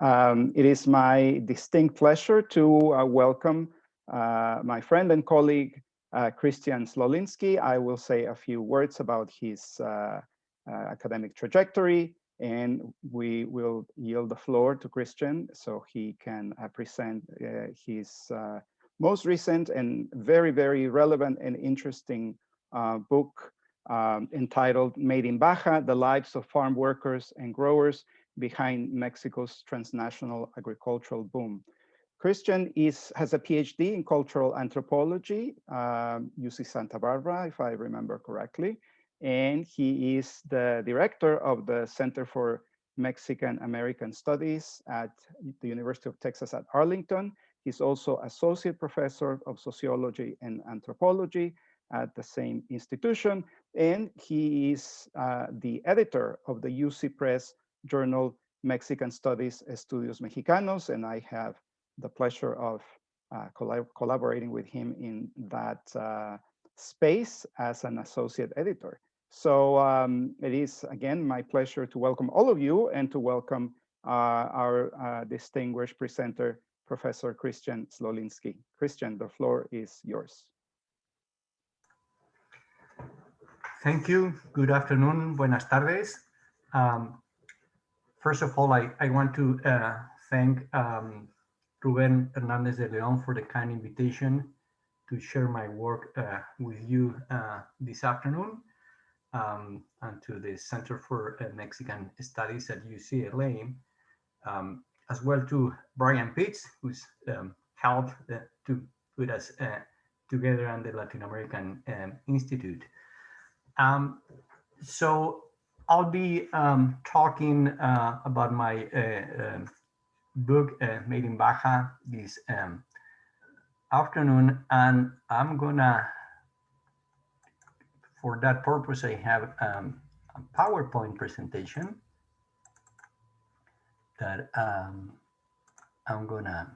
It is my distinct pleasure to welcome my friend and colleague, Christian Slolinsky. I will say a few words about his academic trajectory, and we will yield the floor to Christian so he can present his most recent and very, very relevant and interesting book entitled Made in Baja, The Lives of Farm Workers and Growers Behind Mexico's Transnational Agricultural Boom. Christian has a PhD in cultural anthropology, UC Santa Barbara, if I remember correctly. And he is the director of the Center for Mexican American Studies at the University of Texas at Arlington. He's also associate professor of sociology and anthropology at the same institution. And he is the editor of the UC Press journal Mexican Studies Estudios Mexicanos, and I have the pleasure of collaborating with him in that space as an associate editor. So it is, again, my pleasure to welcome all of you and to welcome our distinguished presenter, Professor Christian Slolinsky. Christian, the floor is yours. Thank you. Good afternoon. Buenas tardes. First of all, I want to thank Ruben Hernandez de Leon for the kind invitation to share my work with you this afternoon, and to the Center for Mexican Studies at UCLA, as well to Brian Pitts, who's helped to put us together on the Latin American Institute. So I'll be talking about my book, Made in Baja, this afternoon, and I'm gonna, for that purpose, I have a PowerPoint presentation that I'm gonna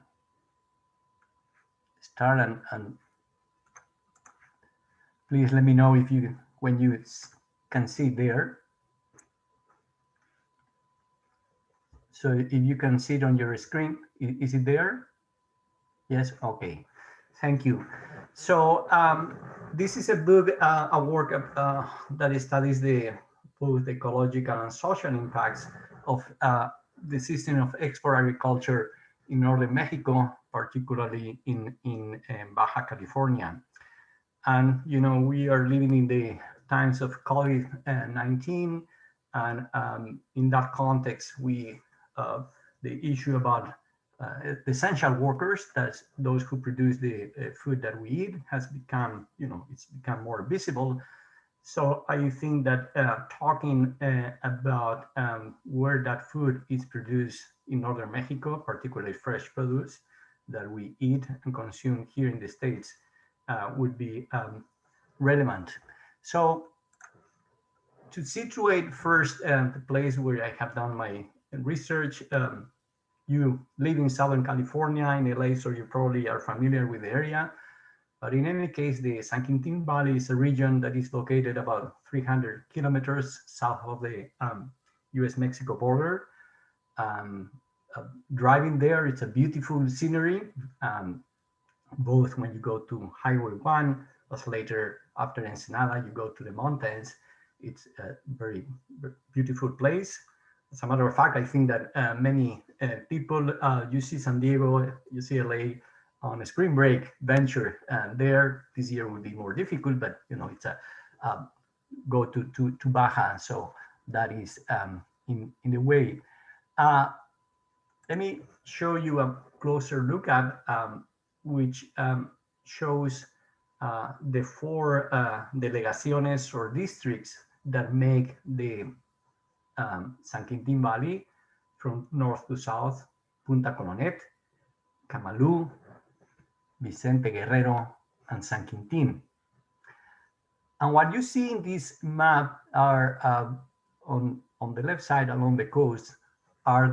start, and please let me know if when you can see there. So if you can see it on your screen, is it there? Yes, okay, thank you. So this is a book, a work that studies both the ecological and social impacts of the system of export agriculture in northern Mexico, particularly in Baja California. And we are living in the times of COVID-19, and in that context, the issue about the essential workers, that's those who produce the food that we eat, has become, it's become more visible. So I think that talking about where that food is produced in northern Mexico, particularly fresh produce that we eat and consume here in the States, would be relevant. So to situate first the place where I have done my research, you live in Southern California, in LA, so you probably are familiar with the area. But in any case, the San Quintín Valley is a region that is located about 300 kilometers south of the US-Mexico border. Driving there, it's a beautiful scenery, both when you go to Highway 1, as later after Ensenada, you go to the mountains. It's a very beautiful place. As a matter of fact, I think that many people, UC San Diego, UCLA, on a spring break venture there. This year will be more difficult, but it's a go to Baja, so that is in the way. Let me show you a closer look at which shows the four delegaciones or districts that make the San Quintín Valley from north to south: Punta Colonet, Camalú, Vicente Guerrero, and San Quintín. And what you see in this map are on the left side along the coast are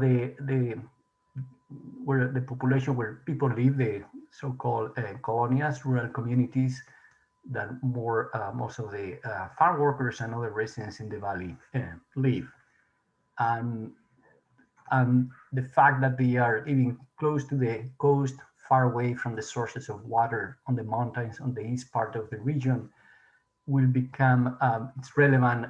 where the population, where people live, the so-called colonias, rural communities that most of the farm workers and other residents in the valley live. And the fact that they are living close to the coast, far away from the sources of water on the mountains on the east part of the region, will become it's relevant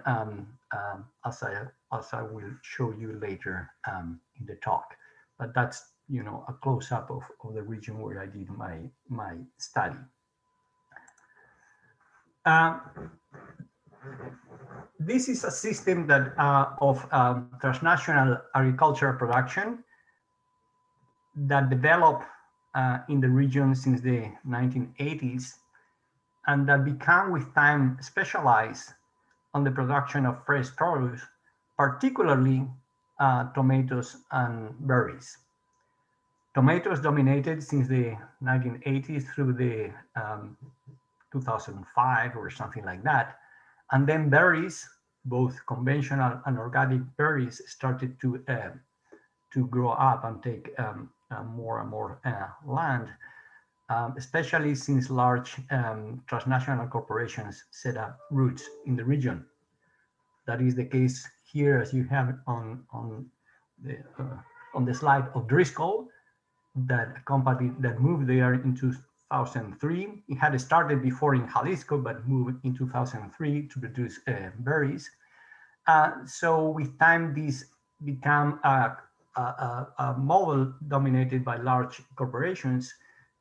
as I will show you later in the talk. But that's a close-up of the region where I did my study. This is a system that of transnational agricultural production that developed in the region since the 1980s, and that became with time specialized on the production of fresh produce, particularly tomatoes and berries. Tomatoes dominated since the 1980s through the 2005 or something like that. And then berries, both conventional and organic berries, started to grow up and take more and more land, especially since large transnational corporations set up roots in the region. That is the case here, as you have on the slide of Driscoll, that company that moved there in 2003. It had started before in Jalisco, but moved in 2003 to produce berries. So with time, this became a model dominated by large corporations,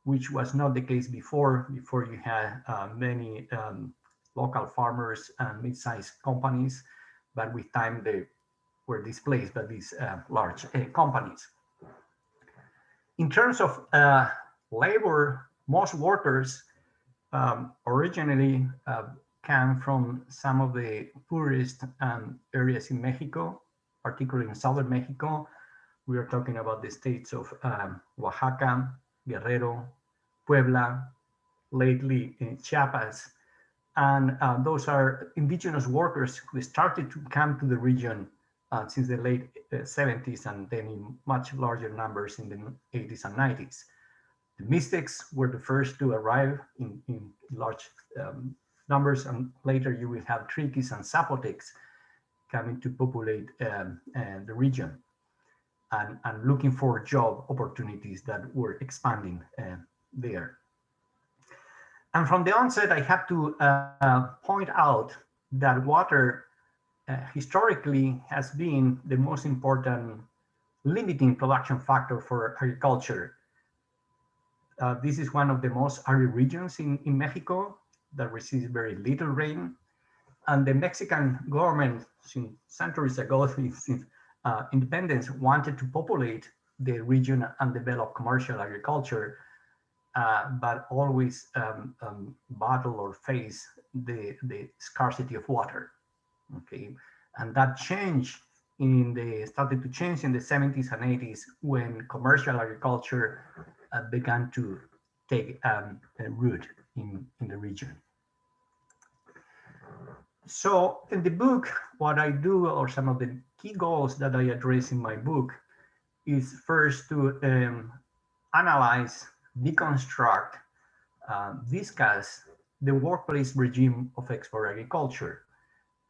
which was not the case before. Before you had many local farmers and mid-sized companies, but with time they were displaced by these large companies. In terms of labor, most workers originally came from some of the poorest areas in Mexico, particularly in southern Mexico. We are talking about the states of Oaxaca, Guerrero, Puebla, lately in Chiapas. And those are indigenous workers who started to come to the region since the late 70s, and then in much larger numbers in the 80s and 90s. The Mystics were the first to arrive in large numbers, and later you will have Triquis and Zapotecs coming to populate the region and looking for job opportunities that were expanding there. And from the onset, I have to point out that water historically has been the most important limiting production factor for agriculture. This is one of the most arid regions in Mexico that receives very little rain. And the Mexican government, since centuries ago, since independence, wanted to populate the region and develop commercial agriculture, but always battle or face the scarcity of water. Okay, and that changed started to change in the 70s and 80s when commercial agriculture began to take a root in the region. So in the book, what I do, or some of the key goals that I address in my book, is first to analyze, deconstruct, discuss the workplace regime of export agriculture,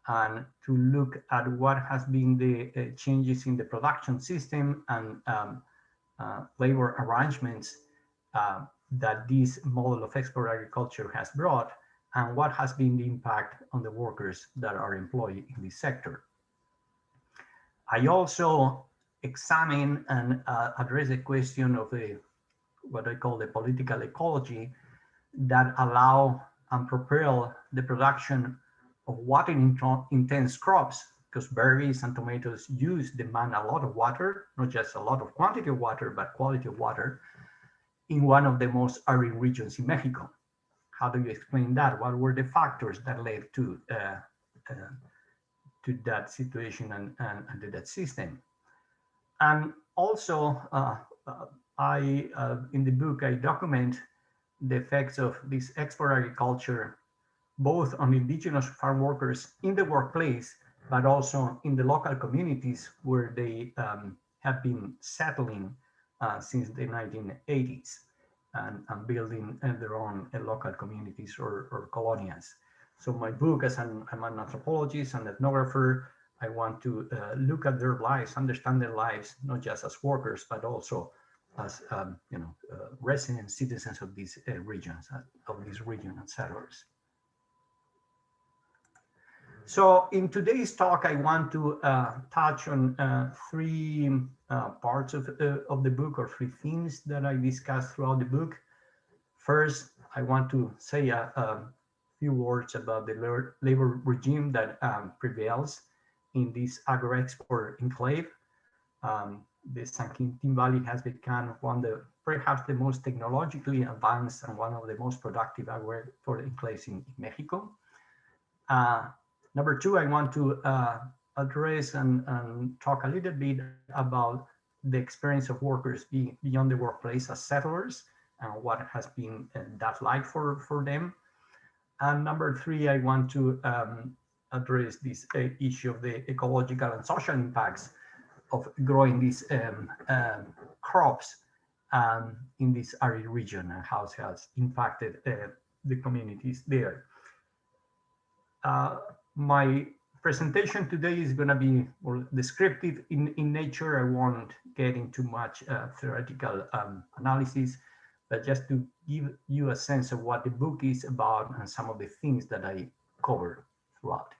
and to look at what has been the changes in the production system and labor arrangements that this model of export agriculture has brought, and what has been the impact on the workers that are employed in this sector. I also examine and address the question of what I call the political ecology that allow and propel the production of water-intense crops, because berries and tomatoes demand a lot of water, not just a lot of quantity of water, but quality of water, in one of the most arid regions in Mexico. How do you explain that? What were the factors that led to that situation and to that system? And also, in the book, I document the effects of this export agriculture, both on indigenous farm workers in the workplace, but also in the local communities where they have been settling since the 1980s and building their own local communities or colonias. So my book, as I'm an anthropologist and ethnographer, I want to look at their lives, understand their lives, not just as workers, but also as resident citizens of these regions, of this region and settlers. So in today's talk, I want to touch on three parts of the book, or three themes that I discussed throughout the book. First, I want to say a few words about the labor regime that prevails in this agro-export enclave. The San Quintín Valley has become perhaps the most technologically advanced and one of the most productive agro-export enclaves in Mexico. Number two, I want to address and talk a little bit about the experience of workers beyond the workplace as settlers and what has been that like for them. And number three, I want to address this issue of the ecological and social impacts of growing these crops in this arid region and how it has impacted the communities there. My presentation today is going to be more descriptive in nature. I won't get into much theoretical analysis, but just to give you a sense of what the book is about and some of the things that I cover throughout.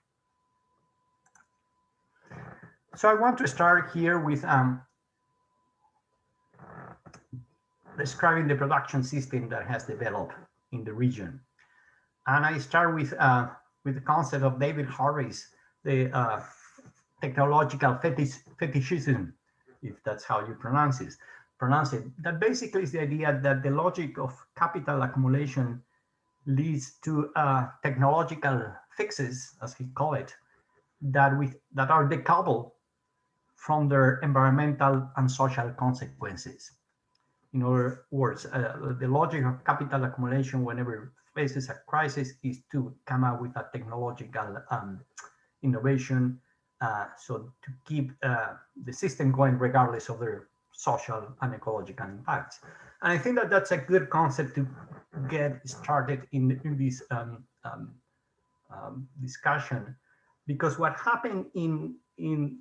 So I want to start here with describing the production system that has developed in the region. And I start with the concept of David Harvey's, the technological fetishism, if that's how you pronounce it. That basically is the idea that the logic of capital accumulation leads to technological fixes, as he called it, that are decoupled from their environmental and social consequences. In other words, the logic of capital accumulation whenever faces a crisis is to come up with a technological innovation, so to keep the system going regardless of their social and ecological impacts. And I think that that's a good concept to get started in this discussion, because what happened in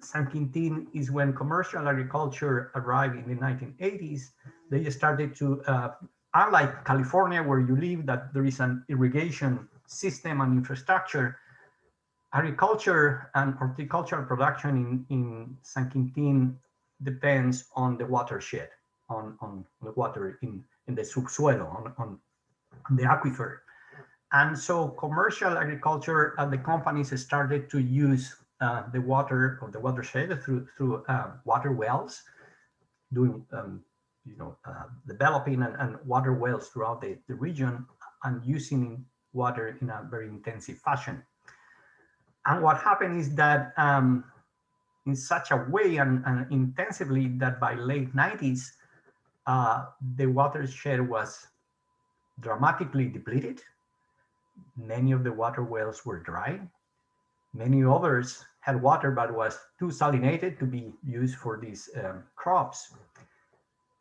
San Quintín is when commercial agriculture arrived in the 1980s, they started to, unlike California, where you live, that there is an irrigation system and infrastructure, agriculture and horticultural production in San Quintín depends on the watershed, on the water in the subsuelo, on the aquifer. And so commercial agriculture and the companies started to use the water of the watershed through water wells, doing developing and water wells throughout the region and using water in a very intensive fashion. And what happened is that in such a way and intensively that by late 90s, the watershed was dramatically depleted. Many of the water wells were dry. Many others had water, but was too salinated to be used for these crops.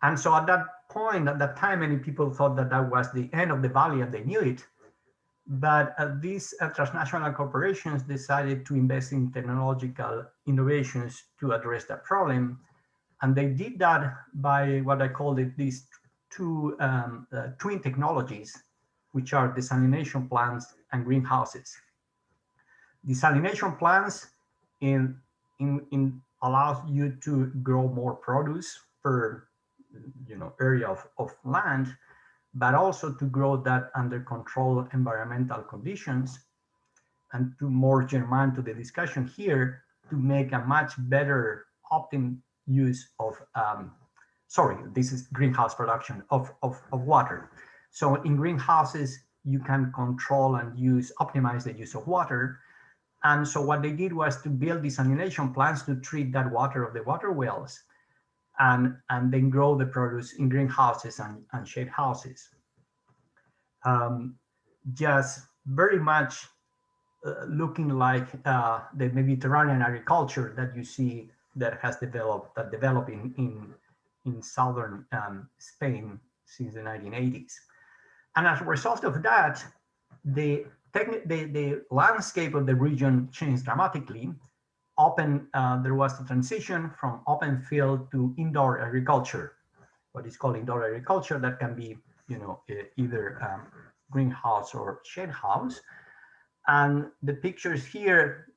And so at that point, at that time, many people thought that that was the end of the valley and they knew it. But these transnational corporations decided to invest in technological innovations to address that problem. And they did that by what I call it these two twin technologies, which are desalination plants and greenhouses. Desalination plants allows you to grow more produce per area of land, but also to grow that under controlled environmental conditions, and to more germane to the discussion here, to make a much better optimum use of, this is greenhouse production of water. So in greenhouses, you can control and optimize the use of water. And so what they did was to build desalination plants to treat that water of the water wells and then grow the produce in greenhouses and shade houses. Just very much looking like the Mediterranean agriculture that you see that developed in southern Spain since the 1980s. And as a result of that, the landscape of the region changed dramatically. there was a transition from open field to indoor agriculture, what is called indoor agriculture. That can be, either greenhouse or shed house. And the pictures here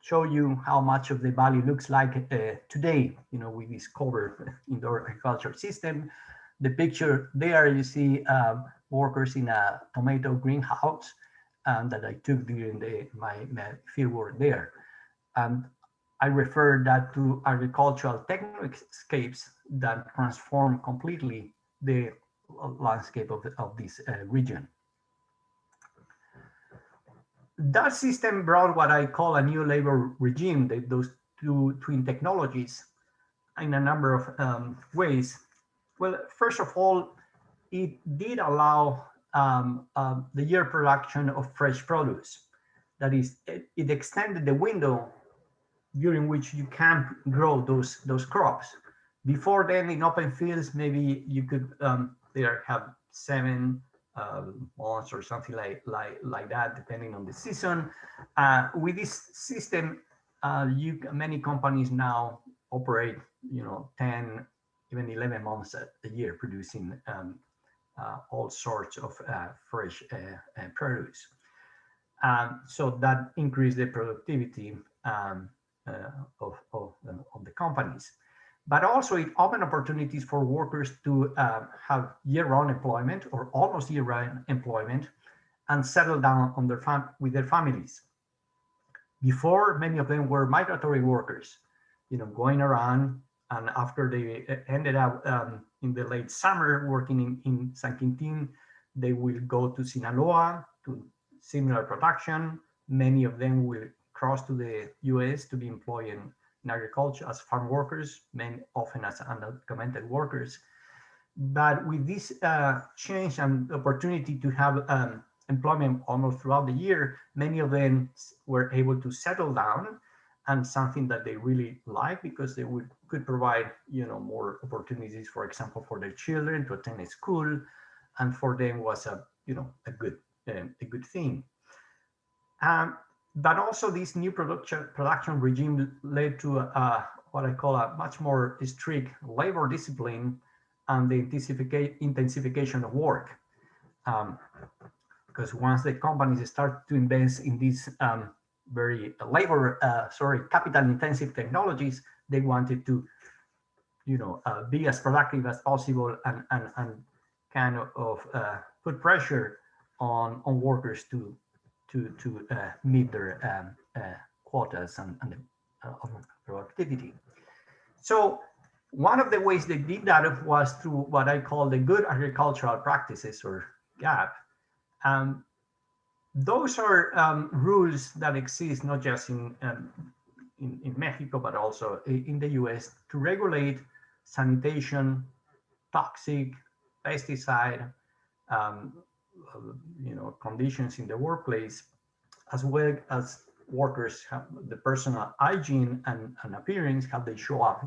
show you how much of the valley looks like today, with this covered indoor agriculture system. The picture there, you see workers in a tomato greenhouse that I took during my field work there. And I refer that to agricultural technoscapes that transform completely the landscape of this region. That system brought what I call a new labor regime, those two twin technologies, in a number of ways. Well, first of all, it did allow the year production of fresh produce. That is, it extended the window during which you can grow those crops. Before then, in open fields, maybe you could there have 7 months or something like that, depending on the season. With this system, many companies now operate, 10, even 11 months a year, producing all sorts of fresh produce. So that increased the productivity of the companies. But also it opened opportunities for workers to have year-round employment or almost year-round employment and settle down on with their families. Before, many of them were migratory workers, going around, and after they ended up in the late summer working in San Quintín, they will go to Sinaloa to similar production. Many of them will cross to the US to be employed in agriculture as farm workers, often as undocumented workers. But with this change and opportunity to have employment almost throughout the year, many of them were able to settle down, and something that they really like, because they could provide more opportunities, for example, for their children to attend a school, and for them was a good thing. But also this new production regime led to what I call a much more strict labor discipline and the intensification of work. Because once the companies start to invest in these very capital intensive technologies, they wanted to be as productive as possible and kind of put pressure on workers to meet their quotas and productivity. So one of the ways they did that was through what I call the good agricultural practices, or GAP. Those are rules that exist not just in Mexico, but also in the US, to regulate sanitation, toxic, pesticide, conditions in the workplace, as well as workers have the personal hygiene and appearance, how they show up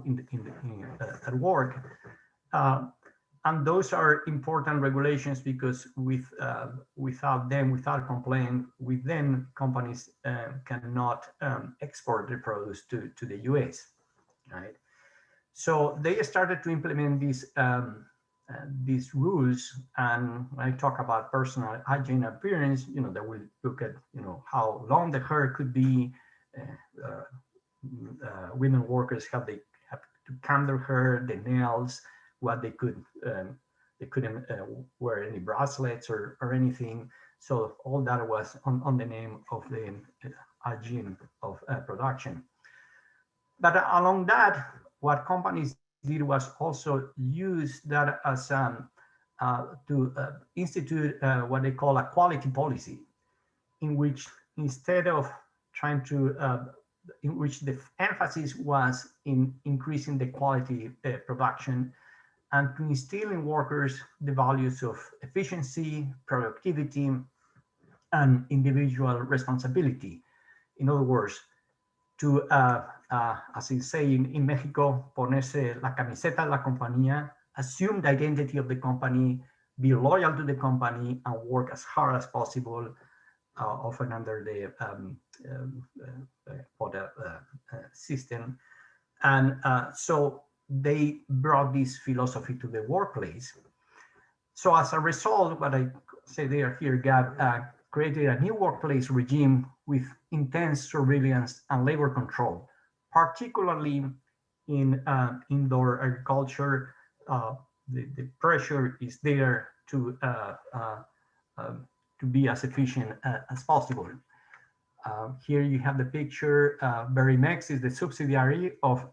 at work. And those are important regulations, because without complaint with them, companies cannot export their produce to the US, right? So they started to implement these rules. And when I talk about personal hygiene appearance, they will look at how long the hair could be. Women workers have to comb their hair, the nails, what they couldn't wear any bracelets or anything. So all that was on the name of the hygiene of production. But along that, what companies did was also use that as to institute what they call a quality policy, in which instead of trying to, in which the emphasis was in increasing the quality production, and to instill in workers the values of efficiency, productivity, and individual responsibility. In other words, to, as I say in Mexico, ponerse la camiseta de la compañía, assume the identity of the company, be loyal to the company, and work as hard as possible, often under the for the system. And so they brought this philosophy to the workplace. So as a result, what I say there here, Gab, created a new workplace regime with intense surveillance and labor control, particularly in indoor agriculture. The pressure is there to be as efficient as possible. Here you have the picture. Verimex is the subsidiary of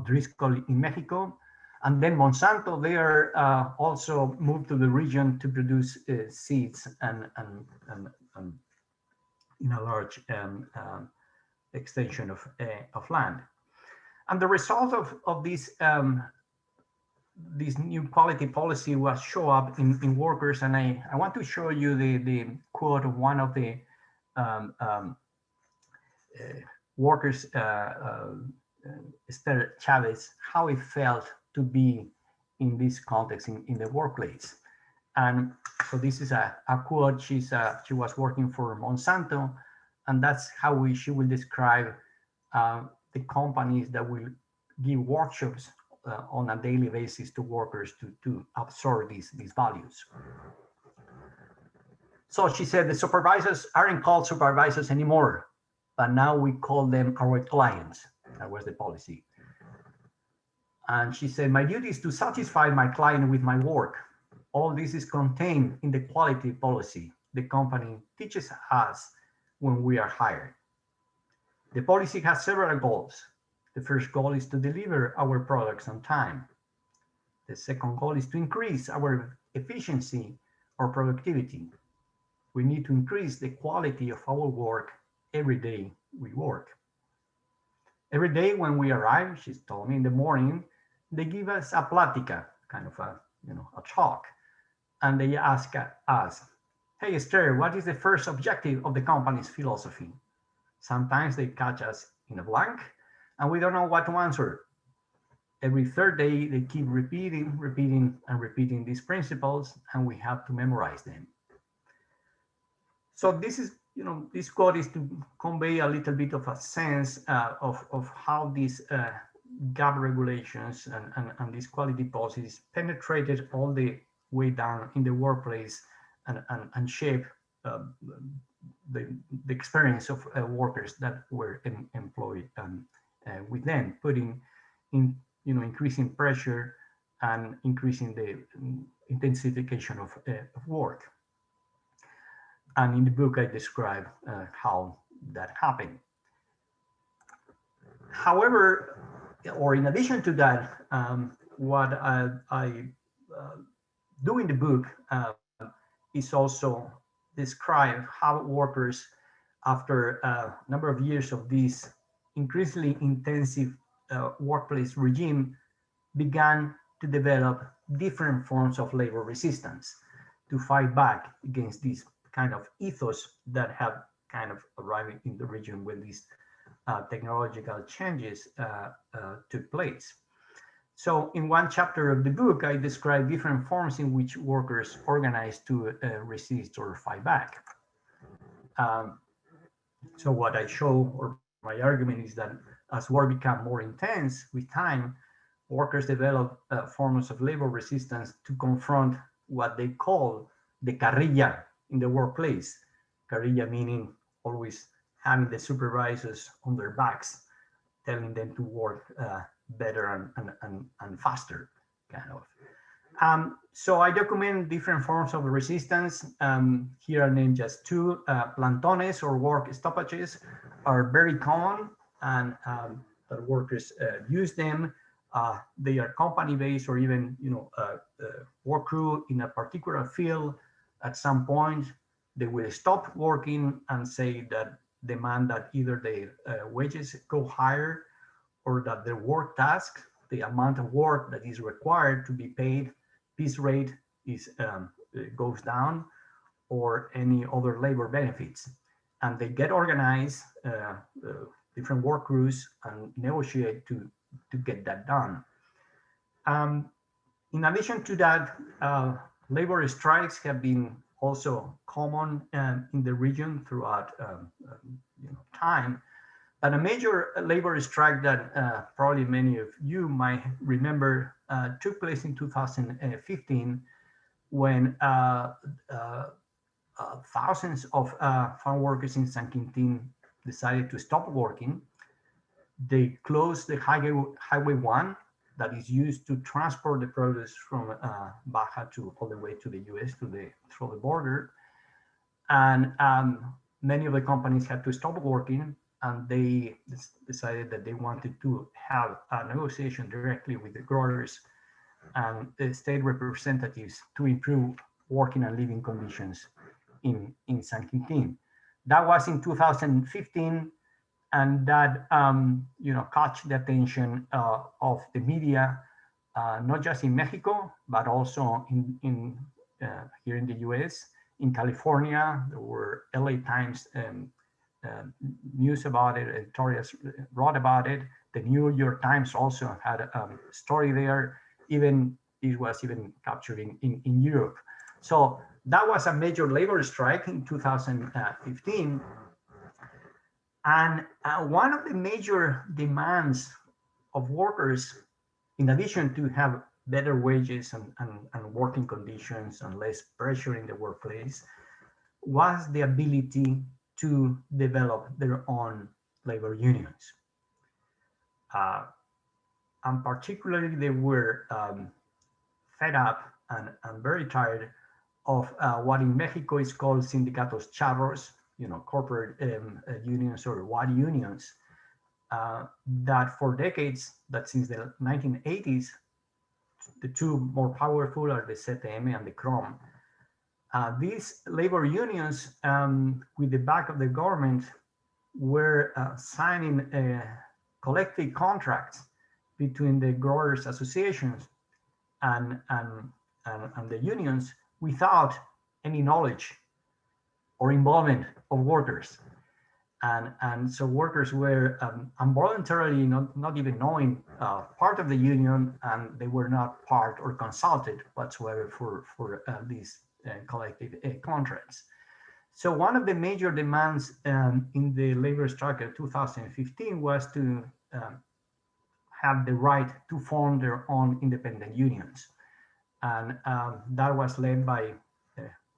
Driscoll in Mexico. And then Monsanto, they are also moved to the region to produce seeds and in a large extension of land. And the result of this new quality policy was show up in workers. And I want to show you the quote of one of the workers, Esther Chavez, how it felt to be in this context in the workplace. And so this is a quote. She was working for Monsanto, and that's how she will describe the companies that will give workshops on a daily basis to workers to absorb these values. So she said, the supervisors aren't called supervisors anymore, but now we call them our clients. That was the policy. And she said, my duty is to satisfy my client with my work. All this is contained in the quality policy the company teaches us when we are hired. The policy has several goals. The first goal is to deliver our products on time. The second goal is to increase our efficiency or productivity. We need to increase the quality of our work every day we work. Every day when we arrive, she's told me in the morning, they give us a plática, kind of a talk, and they ask us, hey Esther, what is the first objective of the company's philosophy? Sometimes they catch us in a blank and we don't know what to answer. Every third day, they keep repeating these principles, and we have to memorize them. So this is, this quote is to convey a little bit of a sense of how these gap regulations and these quality policies penetrated all the way down in the workplace and shape the experience of workers that were employed with them, putting in, increasing pressure and increasing the intensification of work. And in the book, I describe how that happened. However, or in addition to that, what I do in the book is also describe how workers, after a number of years of this increasingly intensive workplace regime, began to develop different forms of labor resistance to fight back against this kind of ethos that have kind of arrived in the region when these technological changes took place. So in one chapter of the book, I describe different forms in which workers organize to resist or fight back. So what I show, or my argument, is that as war became more intense with time, workers develop forms of labor resistance to confront what they call the carrilla in the workplace. Carrilla meaning always having the supervisors on their backs, telling them to work better and faster, kind of. So I document different forms of resistance. Here are named just two. Plantones, or work stoppages, are very common, and that workers use them. They are company-based, or even work crew in a particular field. At some point, they will stop working and say that demand that either their wages go higher, or that their work task, the amount of work that is required to be paid, piece rate goes down, or any other labor benefits. And they get organized, different work crews, and negotiate to get that done. In addition to that, labor strikes have been also common in the region throughout time. But a major labor strike that probably many of you might remember took place in 2015 when thousands of farm workers in San Quintín decided to stop working. They closed the Highway 1 that is used to transport the produce from Baja to all the way to the US through the border. And many of the companies had to stop working, and they decided that they wanted to have a negotiation directly with the growers and the state representatives to improve working and living conditions in San Quintín. That was in 2015, and that caught the attention of the media, not just in Mexico, but also in here in the US. In California, there were LA Times news about it, editorials wrote about it. The New York Times also had a story there. Even it was even captured in Europe. So that was a major labor strike in 2015. And one of the major demands of workers, in addition to have better wages and working conditions and less pressure in the workplace, was the ability to develop their own labor unions. And particularly, they were fed up and very tired of what in Mexico is called sindicatos charros, corporate unions or white unions, that for decades, that since the 1980s, the two more powerful are the CTM and the CROM. These labor unions, with the back of the government, were signing collective contracts between the growers' associations and the unions without any knowledge or involvement of workers. And so workers were involuntarily not even knowing part of the union, and they were not part or consulted whatsoever for these collective contracts. So one of the major demands in the labor strike of 2015 was to have the right to form their own independent unions. And that was led by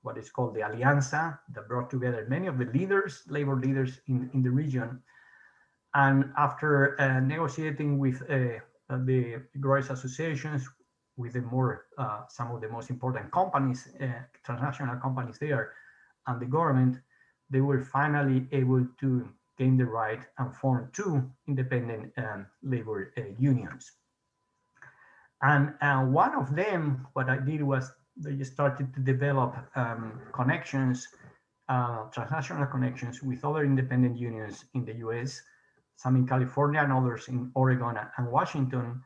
what is called the Alianza, that brought together many of the leaders, labor leaders in the region. And after negotiating with the growers associations, with some of the most important companies, transnational companies there, and the government, they were finally able to gain the right and form two independent labor unions. And one of them, what I did was they started to develop connections, transnational connections with other independent unions in the US, some in California and others in Oregon and Washington,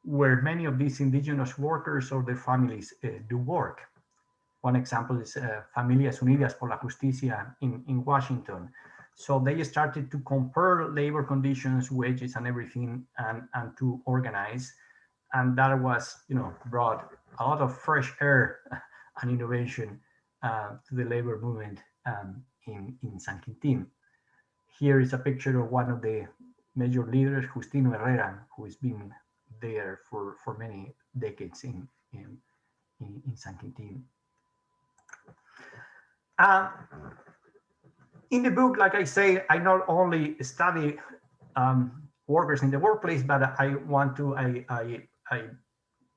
where many of these indigenous workers or their families do work. One example is Familias Unidas por la Justicia in Washington. So they started to compare labor conditions, wages, and everything, and to organize. And that was, brought a lot of fresh air and innovation to the labor movement in San Quintín. Here is a picture of one of the major leaders, Justino Herrera, who has been there for many decades in San Quintín. In the book, like I say, I not only study workers in the workplace, but I want to, I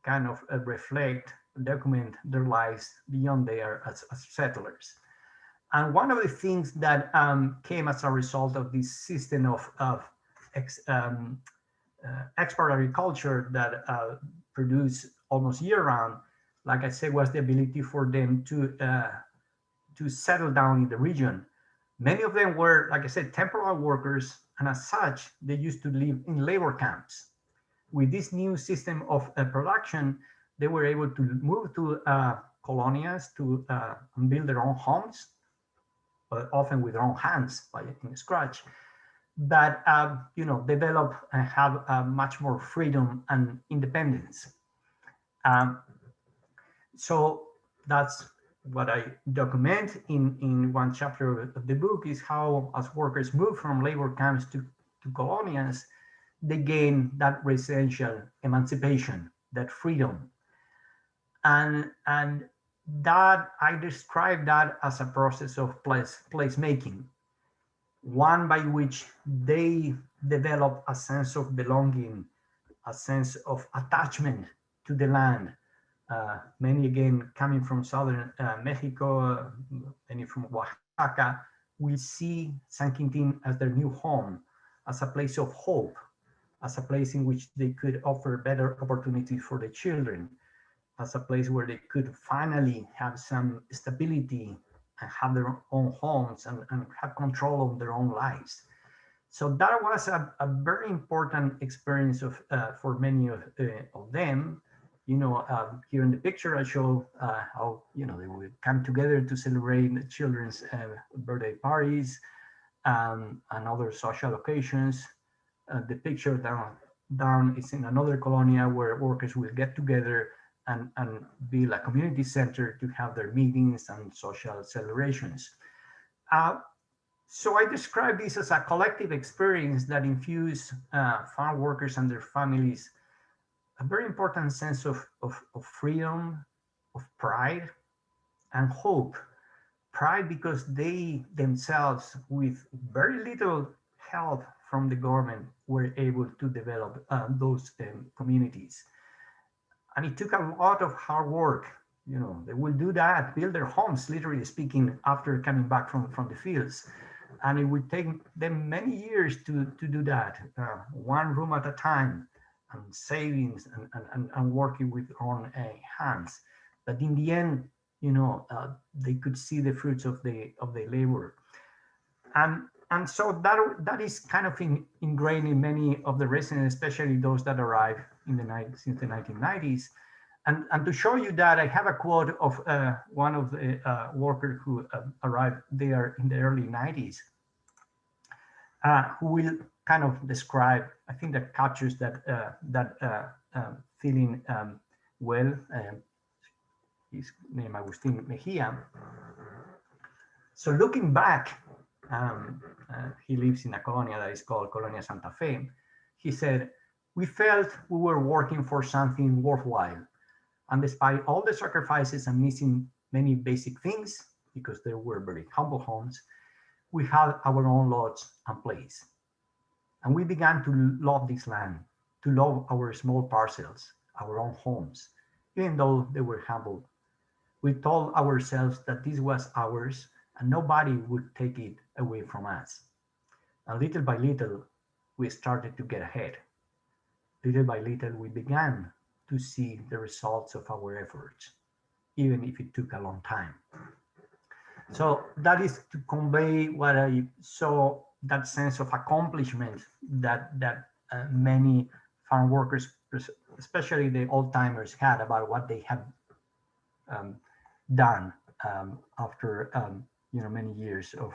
kind of reflect, document their lives beyond there as settlers. And one of the things that came as a result of this system of export agriculture that produced almost year-round, like I said, was the ability for them to settle down in the region. Many of them were, like I said, temporary workers, and as such, they used to live in labor camps. With this new system of production, they were able to move to colonias to build their own homes, often with their own hands, in scratch, but develop and have much more freedom and independence. So that's what I document in one chapter of the book is how, as workers move from labor camps to colonias, they gain that residential emancipation, that freedom. And that I describe that as a process of placemaking, one by which they develop a sense of belonging, a sense of attachment to the land. Many again coming from southern Mexico, many from Oaxaca, will see San Quintín as their new home, as a place of hope, as a place in which they could offer better opportunities for the children, as a place where they could finally have some stability and have their own homes and have control of their own lives. So that was a very important experience for many of them. Here in the picture, I show how they would come together to celebrate children's birthday parties and other social occasions. The picture down is in another colonia where workers will get together and build a community center to have their meetings and social celebrations. So I describe this as a collective experience that infused farm workers and their families a very important sense of freedom, of pride, and hope. Pride because they themselves, with very little help from the government, were able to develop those communities. And it took a lot of hard work. They will do that, build their homes, literally speaking, after coming back from the fields. And it would take them many years to do that, one room at a time, and savings and working with their own hands. But in the end, they could see the fruits of the labor. And so that is kind of ingrained in many of the residents, especially those that arrived since the 1990s. And to show you that, I have a quote of one of the workers who arrived there in the early 90s, who will kind of describe, I think that captures that feeling well. His name, Agustin Mejia. So looking back, he lives in a colonia that is called Colonia Santa Fe. He said, "We felt we were working for something worthwhile. And despite all the sacrifices and missing many basic things, because there were very humble homes, we had our own lots and place. And we began to love this land, to love our small parcels, our own homes, even though they were humble. We told ourselves that this was ours and nobody would take it away from us. And little by little, we started to get ahead. Little by little, we began to see the results of our efforts, even if it took a long time." So that is to convey what I saw, that sense of accomplishment that many farm workers, especially the old timers, had about what they had done after many years of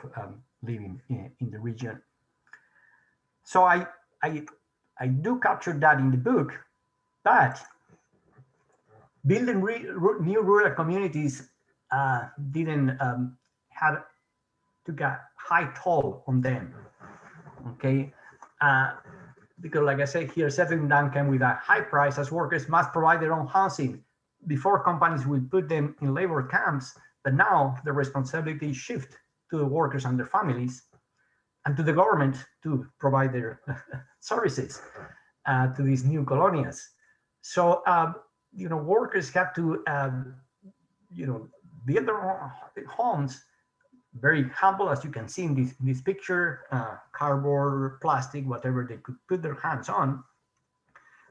living in the region. So I do capture that in the book, but building new rural communities didn't took a high toll on them. Okay, because like I say here, settling down came with a high price, as workers must provide their own housing. Before, companies would put them in labor camps, but now the responsibility shifts to the workers and their families, and to the government to provide their services to these new colonias. So workers have to build their own homes, very humble, as you can see in this picture, cardboard, plastic, whatever they could put their hands on.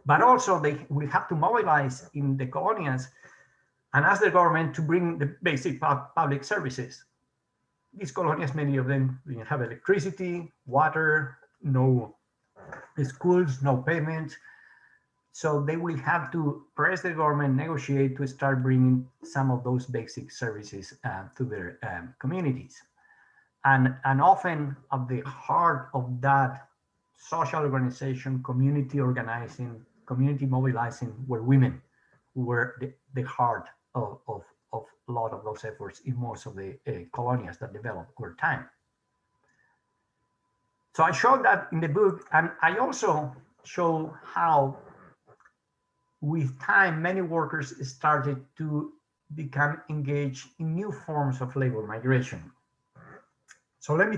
But also they will have to mobilize in the colonias and ask the government to bring the basic public services. These colonias, many of them didn't have electricity, water, no schools, no payment. So they will have to press the government, negotiate to start bringing some of those basic services to their communities. And often at the heart of that social organization, community organizing, community mobilizing, were women, who were the heart of lot of those efforts in most of the colonias that developed over time. So I showed that in the book, and I also show how with time, many workers started to become engaged in new forms of labor migration. So let me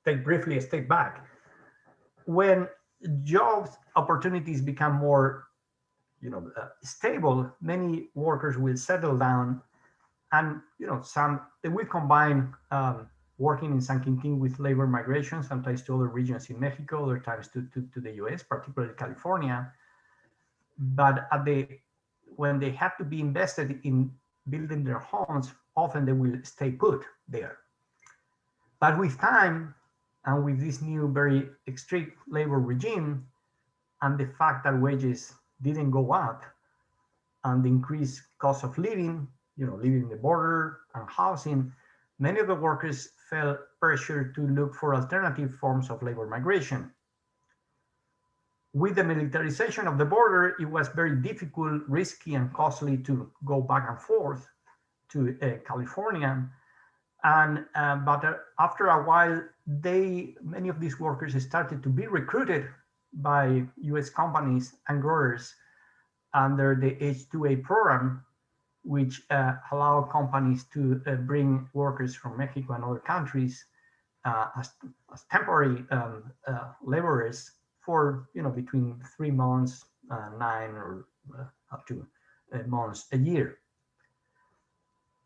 take briefly a step back. When job opportunities become more stable, many workers will settle down, and some they will combine working in San Quintín with labor migration, sometimes to other regions in Mexico, other times to the US, particularly California. But when they have to be invested in building their homes, often they will stay put there. But with time, and with this new very strict labor regime, and the fact that wages didn't go up, and the increased cost of living, living in the border and housing, many of the workers felt pressure to look for alternative forms of labor migration. With the militarization of the border, it was very difficult, risky, and costly to go back and forth to California. And but after a while, many of these workers started to be recruited by U.S. companies and growers under the H-2A program, which allow companies to bring workers from Mexico and other countries as temporary laborers for between 3 months, 9 or up to months a year.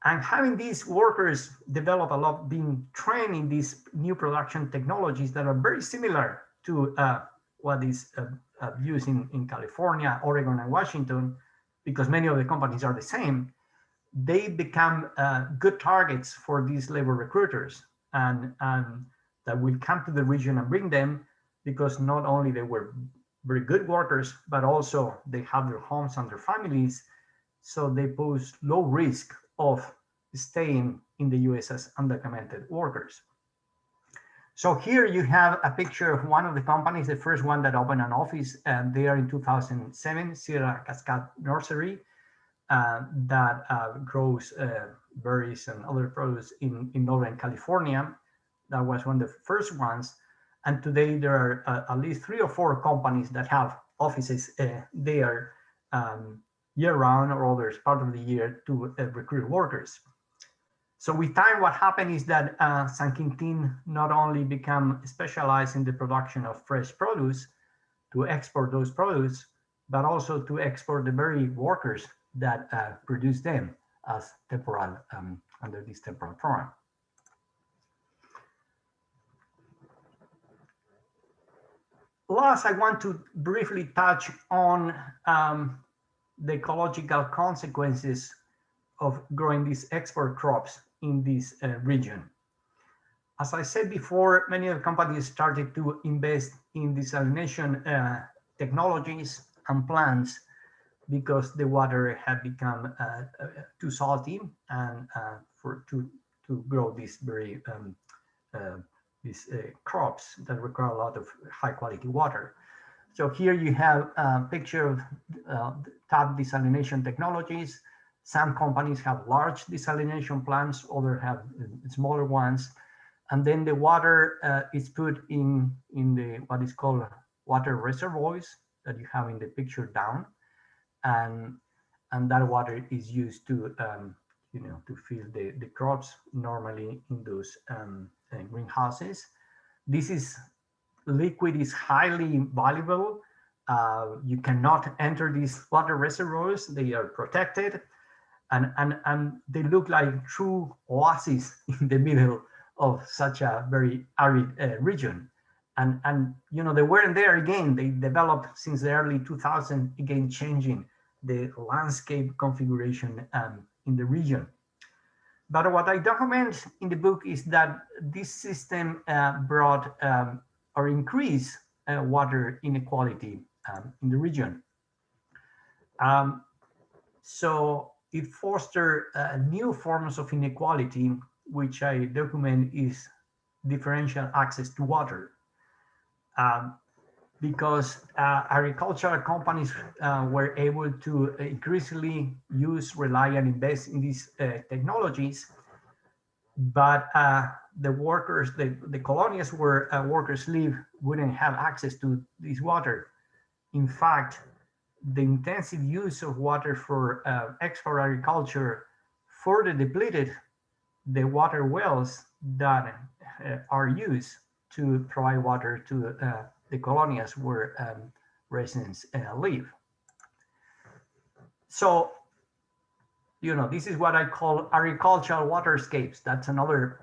And having these workers develop a lot, being trained in these new production technologies that are very similar to what is used in California, Oregon, and Washington, because many of the companies are the same, they become good targets for these labor recruiters, and that will come to the region and bring them, because not only they were very good workers, but also they have their homes and their families, so they pose low risk of staying in the US as undocumented workers. So here you have a picture of one of the companies, the first one that opened an office there in 2007, Sierra Cascade Nursery, that grows berries and other produce in Northern California. That was one of the first ones. And today there are at least 3 or 4 companies that have offices there year-round or others part of the year to recruit workers. So with time, what happened is that San Quintín not only became specialized in the production of fresh produce to export those produce, but also to export the very workers that produce them as temporal under this temporal program. Last, I want to briefly touch on the ecological consequences of growing these export crops in this region. As I said before, many of the companies started to invest in desalination technologies and plants because the water had become too salty and to grow these very these crops that require a lot of high quality water. So here you have a picture of tap desalination technologies. Some companies have large desalination plants, others have smaller ones. And then the water is put in the what is called water reservoirs that you have in the picture down. And that water is used to to feed the crops normally in those greenhouses. This liquid is highly valuable. You cannot enter these water reservoirs. They are protected, and they look like true oases in the middle of such a very arid region. And they weren't there again. They developed since the early 2000s, again changing the landscape configuration in the region. But what I document in the book is that this system brought or increased water inequality in the region. So it fostered new forms of inequality, which I document is differential access to water. because agricultural companies were able to increasingly rely and invest in these technologies. But the workers, the colonies where workers live, wouldn't have access to this water. In fact, the intensive use of water for export agriculture further depleted the water wells that are used to provide water to the colonies where residents live. So, this is what I call agricultural waterscapes. That's another,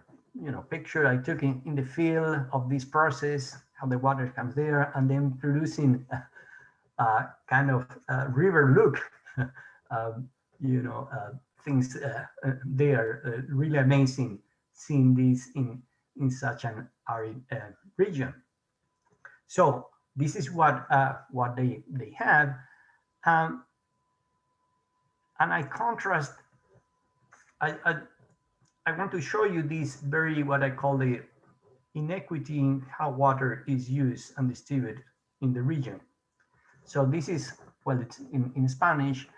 picture I took in the field of this process, how the water comes there, and then producing kind of river look, things there. Really amazing seeing this in such an arid region. So this is what they have, and I contrast. I want to show you this very what I call the inequity in how water is used and distributed in the region. So this is, well, it's in Spanish,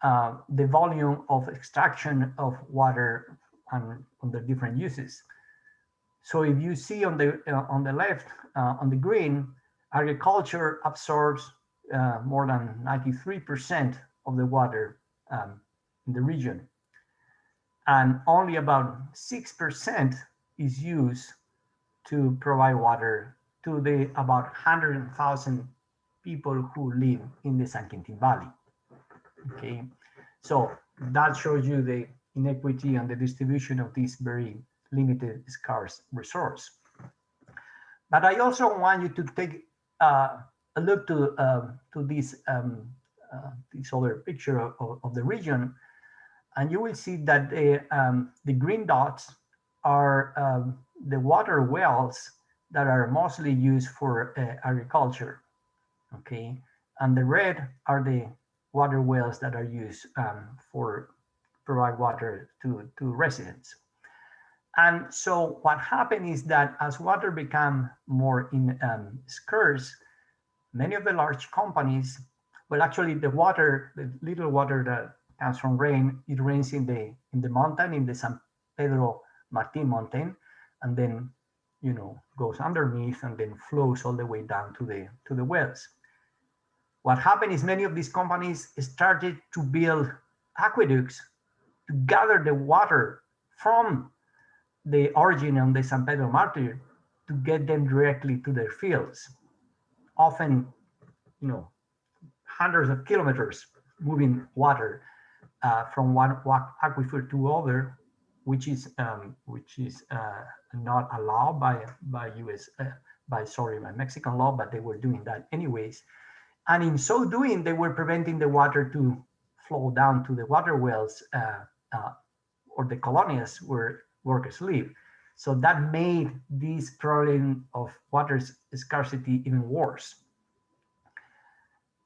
the volume of extraction of water and on the different uses. So if you see on the left, on the green, agriculture absorbs more than 93% of the water in the region. And only about 6% is used to provide water to the about 100,000 people who live in the San Quintín Valley. Okay, so that shows you the inequity and the distribution of this very limited, scarce resource. But I also want you to take a look to this other picture of the region, and you will see that the green dots are the water wells that are mostly used for agriculture. Okay, and the red are the water wells that are used for provide water to residents. And so what happened is that as water became more scarce, many of the large companies, well, actually the little water that comes from rain, it rains in the mountain, in the San Pedro Martin mountain, and then goes underneath and then flows all the way down to the wells. What happened is many of these companies started to build aqueducts to gather the water from the origin of the San Pedro Martir to get them directly to their fields. Often, hundreds of kilometers moving water from one aquifer to other, which is not allowed by Mexican law, but they were doing that anyways. And in so doing, they were preventing the water to flow down to the water wells or the colonies where workers live. So that made this problem of water scarcity even worse.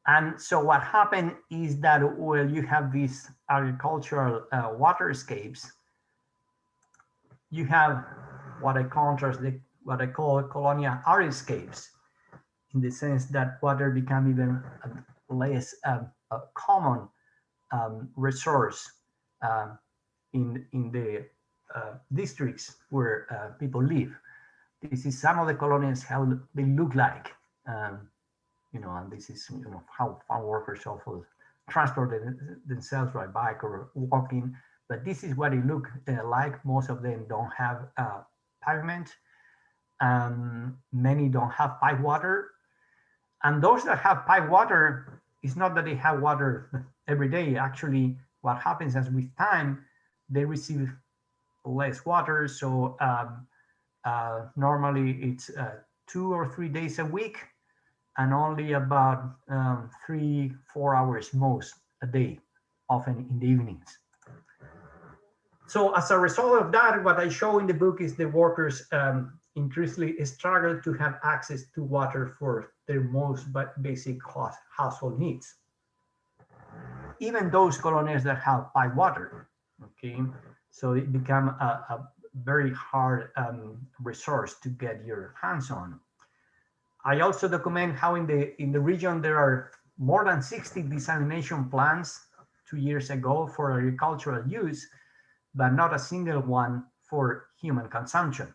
And so what happened is that, well, you have these agricultural waterscapes. You have what I call colonial ariscapes, in the sense that water became even less a common resource in the districts where people live. This is some of the colonies, how they look like, and this is how farm workers often transport themselves by bike or walking. But this is what it looks like. Most of them don't have pavement. Many don't have pipe water. And those that have pipe water, it's not that they have water every day. Actually, what happens is with time, they receive less water. So normally it's 2 or 3 days a week, and only about 3-4 hours most a day, often in the evenings. So as a result of that, what I show in the book is the workers increasingly struggle to have access to water for their most basic household needs. Even those colonies that have pipe water, okay? So it became a very hard resource to get your hands on. I also document how in the region there are more than 60 desalination plants 2 years ago for agricultural use, but not a single one for human consumption.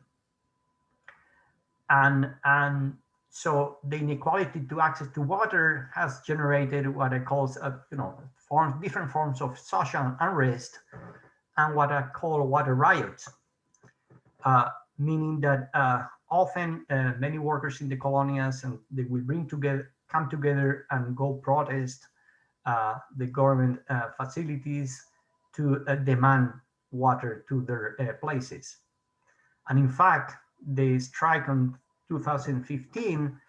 And so the inequality to access to water has generated what I call different forms of social unrest and what I call water riots, meaning that often many workers in the colonias and they will come together and go protest the government facilities to demand water to their places. And in fact, the strike in 2015,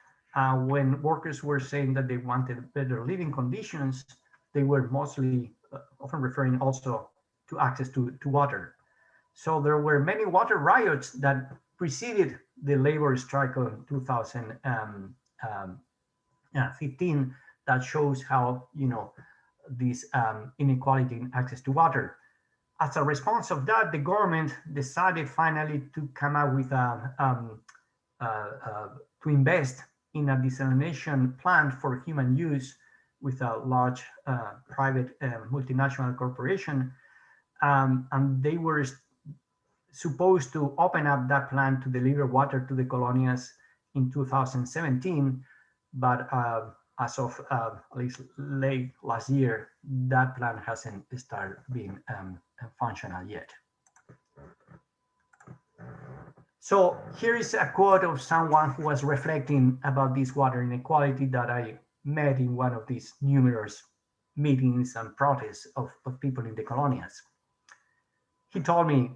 when workers were saying that they wanted better living conditions, they were mostly often referring also to access to water. So there were many water riots that preceded the labor strike of 2015 that shows how, this inequality in access to water. As a response of that, the government decided finally to come out with to invest in a desalination plant for human use with a large private multinational corporation. And they were supposed to open up that plant to deliver water to the colonias in 2017, but as of at least late last year, that plant hasn't started being functional yet. So here is a quote of someone who was reflecting about this water inequality that I met in one of these numerous meetings and protests of people in the colonias. He told me,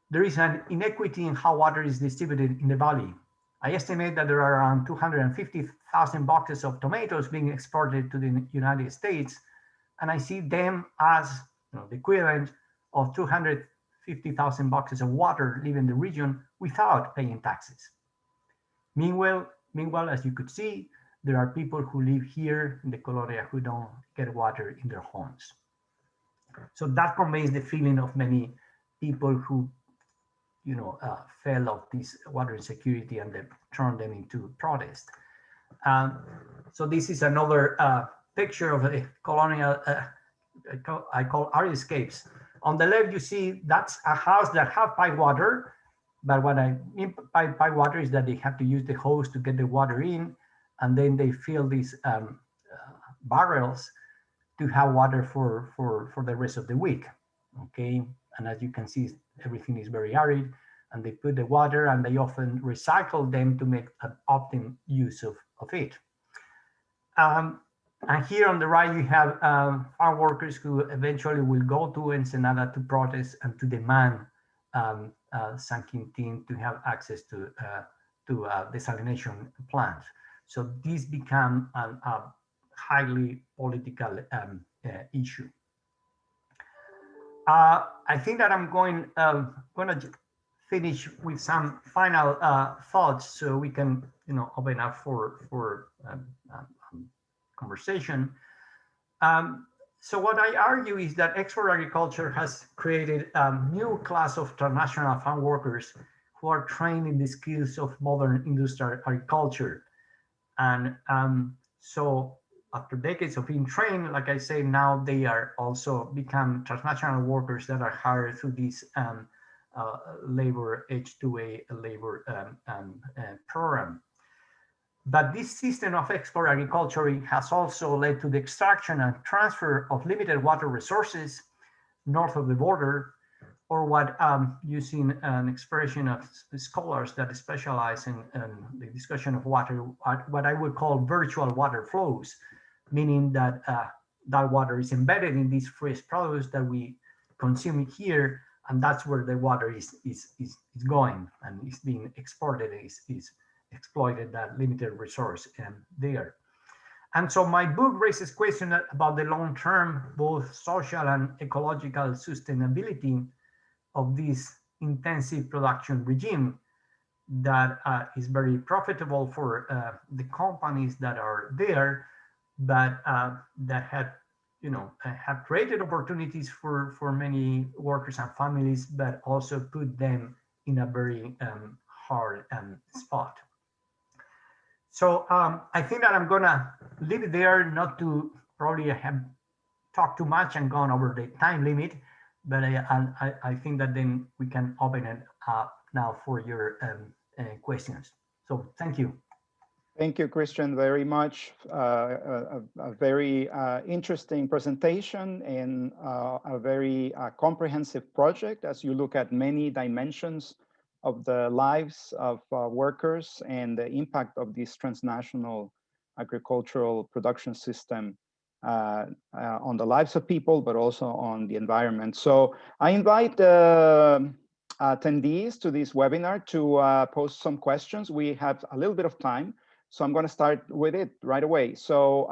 there is an inequity in how water is distributed in the valley. I estimate that there are around 250,000 boxes of tomatoes being exported to the United States, and I see them as the equivalent of 250,000 boxes of water leaving the region without paying taxes. Meanwhile, as you could see, there are people who live here in the colonia who don't get water in their homes. So that conveys the feeling of many people who fell of this water insecurity and then turned them into protest. So this is another picture of a colonial, I call Arlyscapes. On the left, you see that's a house that have pipe water, but what I mean by pipe water is that they have to use the hose to get the water in, and then they fill these barrels to have water for the rest of the week, okay? And as you can see, everything is very arid, and they put the water and they often recycle them to make an optimum use of it. And here on the right, you have farm workers who eventually will go to Ensenada to protest and to demand San Quintín to have access to desalination plants. So this became a highly political issue. I think that I'm going to finish with some final thoughts, so we can open up for conversation. So what I argue is that export agriculture has created a new class of transnational farm workers who are trained in the skills of modern industrial agriculture. And so after decades of being trained, like I say, now they are also become transnational workers that are hired through this labor H2A labor program. But this system of export agriculture has also led to the extraction and transfer of limited water resources north of the border, or what, using an expression of scholars that specialize in the discussion of water, what I would call virtual water flows, meaning that that water is embedded in these fresh products that we consume here, and that's where the water is going and is being exported, is exploited, that limited resource there. And so my book raises questions about the long-term, both social and ecological sustainability of this intensive production regime that is very profitable for the companies that are there, but that have created opportunities for many workers and families, but also put them in a very hard spot. So I think that I'm gonna leave it there, not to probably have talked too much and gone over the time limit, but I think that then we can open it up now for your questions. So thank you. Thank you, Christian, very much. A very interesting presentation and a very comprehensive project as you look at many dimensions of the lives of workers and the impact of this transnational agricultural production system on the lives of people, but also on the environment. So I invite attendees to this webinar to post some questions. We have a little bit of time, so I'm going to start with it right away. So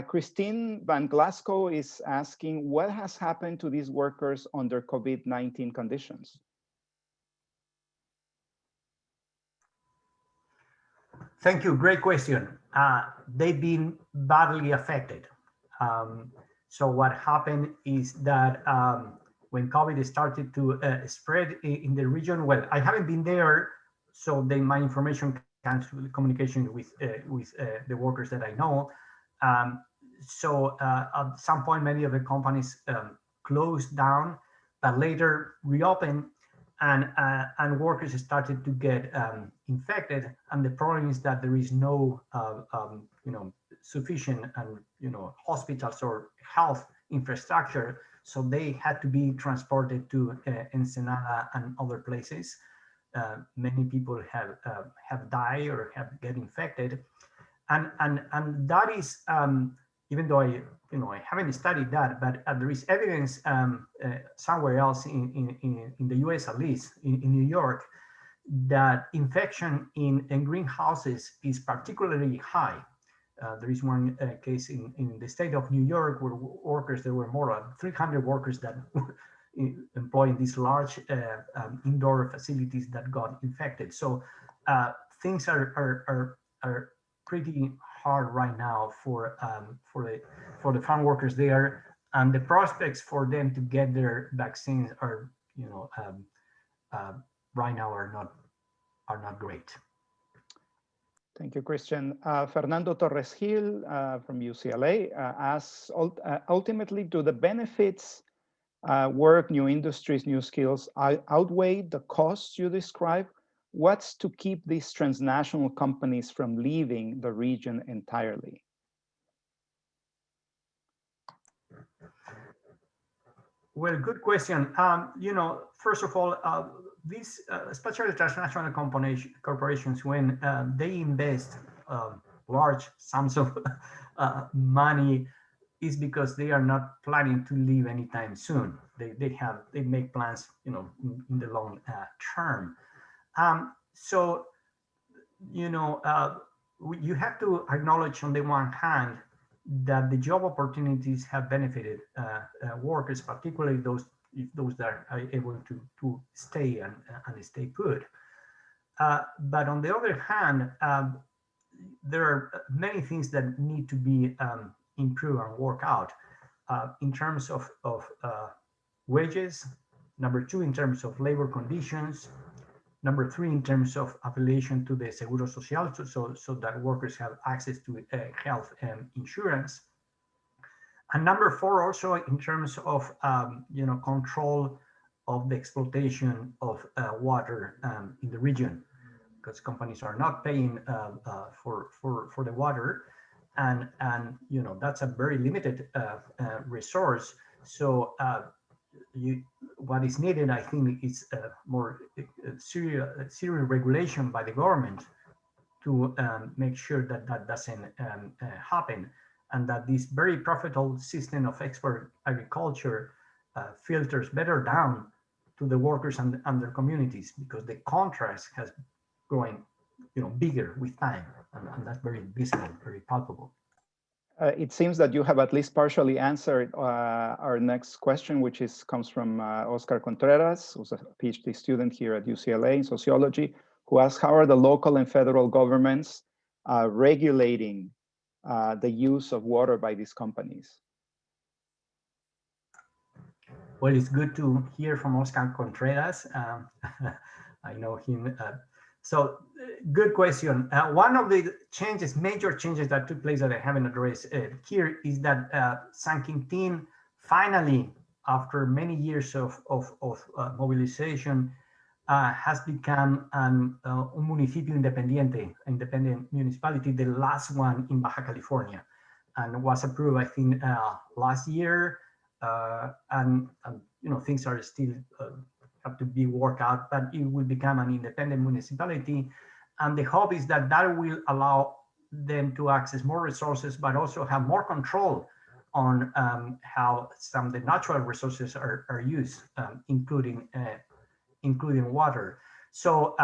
Christine Van Glasgow is asking, what has happened to these workers under COVID-19 conditions? Thank you. Great question. They've been badly affected. So what happened is that when COVID started to spread in the region, well, I haven't been there, so then my information comes through the communication with the workers that I know. So at some point, many of the companies closed down, but later reopened, and workers started to get infected. And the problem is that there is no, sufficient hospitals or health infrastructure. So they had to be transported to Ensenada and other places. Many people have died or have get infected, and that is even though I haven't studied that, but there is evidence somewhere else in the U.S. at least in New York that infection in greenhouses is particularly high. There is one case in the state of New York where workers, there were more than 300 workers that were employed in these large indoor facilities that got infected. So things are pretty hard right now for the farm workers there, and the prospects for them to get their vaccines are right now are not great. Thank you, Christian. Fernando Torres Gil from UCLA asks, ultimately, do the benefits, work, new industries, new skills outweigh the costs you describe? What's to keep these transnational companies from leaving the region entirely? Well, good question. First of all, these especially transnational corporations, when they invest large sums of money, is because they are not planning to leave anytime soon. They make plans, in the long term. So you have to acknowledge on the one hand that the job opportunities have benefited workers, particularly those that are able to stay and stay put. But on the other hand, there are many things that need to be improved and work out in terms of wages. Number two, in terms of labor conditions. Number three, in terms of affiliation to the Seguro Social, so that workers have access to health insurance. And number four, also in terms of control of the exploitation of water in the region, because companies are not paying for the water, and that's a very limited resource. So what is needed, I think, is more serious regulation by the government to make sure that that doesn't happen, and that this very profitable system of export agriculture filters better down to the workers and their communities, because the contrast has growing bigger with time, and that's very visible, very palpable. It seems that you have at least partially answered our next question, which comes from Oscar Contreras, who's a PhD student here at UCLA in sociology, who asks, how are the local and federal governments regulating the use of water by these companies? Well, it's good to hear from Oscar Contreras. I know him So good question. One of the changes, major changes that took place that I haven't addressed here is that San Quintín finally, after many years of mobilization, has become un municipio independiente, independent municipality, the last one in Baja California, and was approved, I think, last year. And you know, things are still have to be worked out, but it will become an independent municipality. And the hope is that that will allow them to access more resources, but also have more control on how some of the natural resources are used, including water. So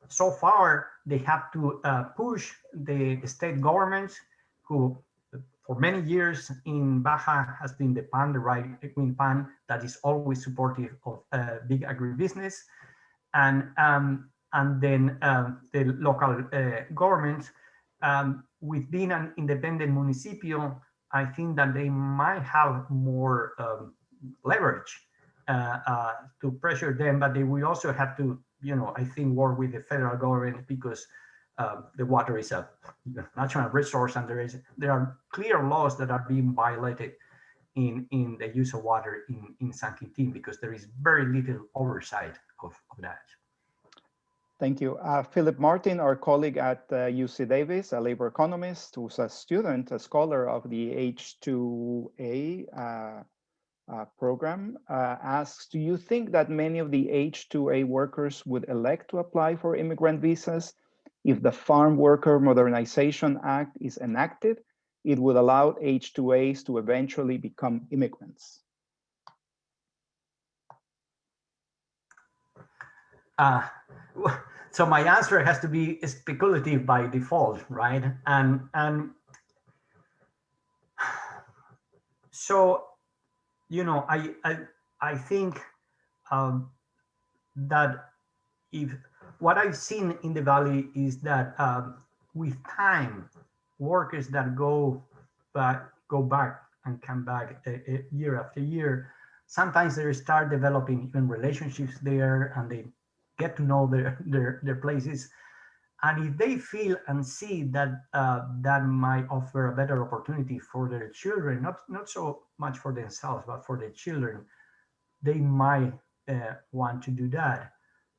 so far they have to push the state governments, who for many years in Baja has been the PAN, the right-wing PAN, that is always supportive of big agribusiness, and then the local governments. With being an independent municipio, I think that they might have more leverage to pressure them, but they will also have to, you know, I think, work with the federal government, because the water is a natural resource, and there are clear laws that are being violated in the use of water in San Quintín, because there is very little oversight of that. Thank you. Philip Martin, our colleague at UC Davis, a labor economist who's a student, a scholar of the H-2A program, asks, do you think that many of the H-2A workers would elect to apply for immigrant visas? If the Farm Worker Modernization Act is enacted, it would allow H-2As to eventually become immigrants. So my answer has to be speculative by default, right? And so, you know, I think that if what I've seen in the Valley is that with time, workers that go back and come back year after year, sometimes they start developing even relationships there, and they get to know their places. And if they feel and see that that might offer a better opportunity for their children, not so much for themselves, but for their children, they might want to do that.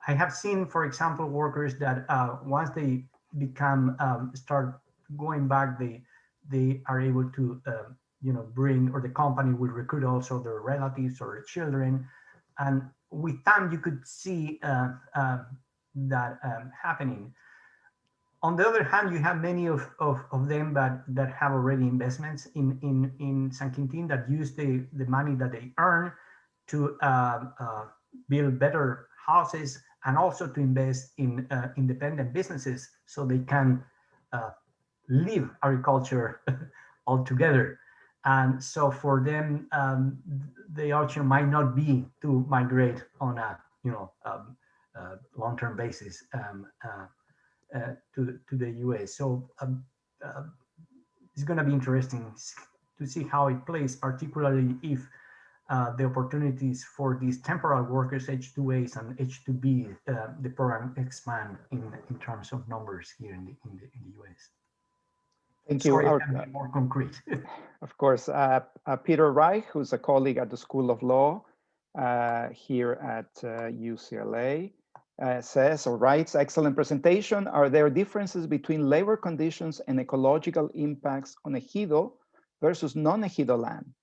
I have seen, for example, workers that once they become start going back, they are able to you know, bring, or the company will recruit also their relatives or children, and with time you could see that happening. On the other hand, you have many of them that have already investments in San Quintín, that use the money that they earn to build better houses, and also to invest in independent businesses, so they can leave agriculture altogether. And so for them, the option might not be to migrate on a, you know, long-term basis to the US. So it's going to be interesting to see how it plays, particularly if the opportunities for these temporal workers, H-2As and H-2B, the program expand in terms of numbers here in the US. Thank you. Sorry, I can be more concrete. Of course. Peter Reich, who's a colleague at the School of Law here at UCLA, says or writes, excellent presentation. Are there differences between labor conditions and ecological impacts on ejido versus non-ejido land?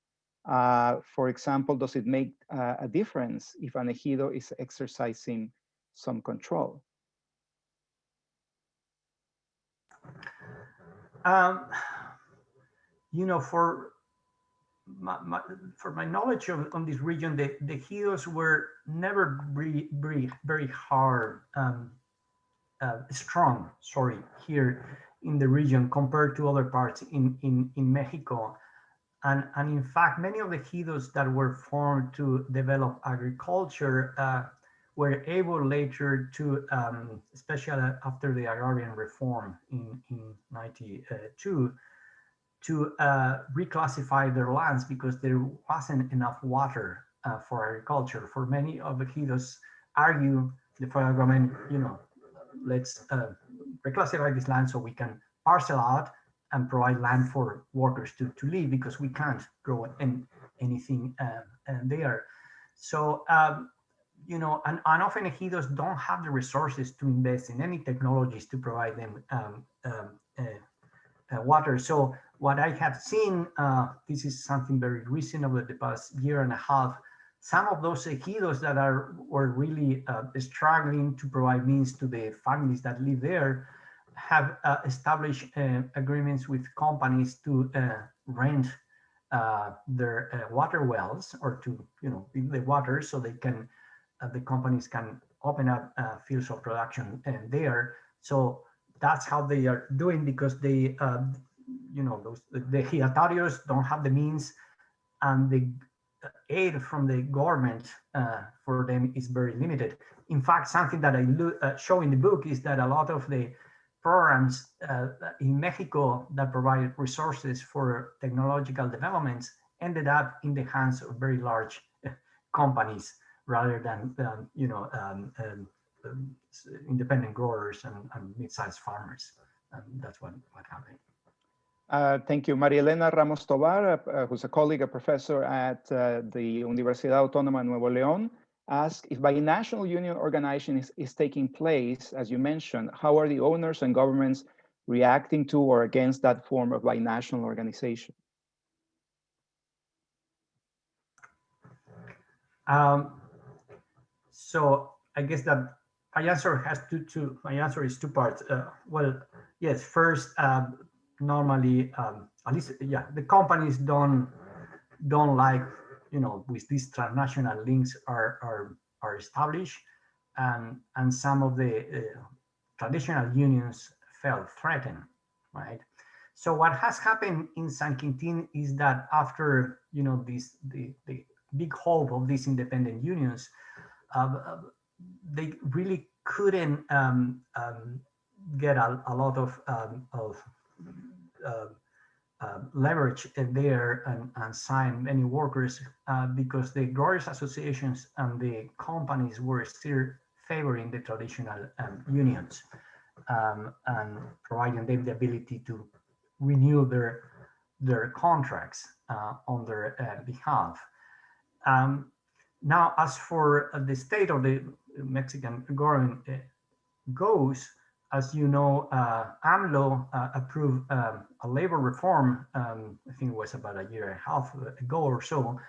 For example, does it make a difference if an ejido is exercising some control? You know, for my knowledge on this region, the ejidos were never very hard, strong, sorry, here in the region compared to other parts in Mexico. And in fact, many of the ejidos that were formed to develop agriculture were able later to, especially after the agrarian reform in 92, to reclassify their lands, because there wasn't enough water for agriculture. For many of the ejidos argue the federal government, you know, let's reclassify this land so we can parcel out and provide land for workers to live, because we can't grow anything there. So, you know, and often ejidos don't have the resources to invest in any technologies to provide them water. So what I have seen, this is something very recent over the past year and a half, some of those ejidos that were really struggling to provide means to the families that live there have established agreements with companies to rent their water wells, or to, you know, the water, so they can, the companies can open up fields of production there. So that's how they are doing, because they, you know, the ejidatarios don't have the means, and the aid from the government for them is very limited. In fact, something that I show in the book is that a lot of the programs in Mexico that provide resources for technological developments ended up in the hands of very large companies, rather than you know, independent growers and mid-sized farmers. And that's what happened. Thank you. Maria Elena Ramos Tovar, who's a colleague, a professor at the Universidad Autónoma de Nuevo León, asked, if binational union organization is taking place, as you mentioned, how are the owners and governments reacting to or against that form of binational organization? So I guess that my answer has my answer is two parts. Well, yes, first, normally, at least, yeah, the companies don't like, you know, with these transnational links are established, and some of the traditional unions felt threatened, right? So what has happened in San Quintín is that after, you know, the big hope of these independent unions, they really couldn't get a lot of leverage there and sign many workers, because the growers associations and the companies were still favoring the traditional unions, and providing them the ability to renew their contracts on their behalf. Now, as for the state of the Mexican government goes, as you know, AMLO approved a labor reform, I think it was about a year and a half ago or so.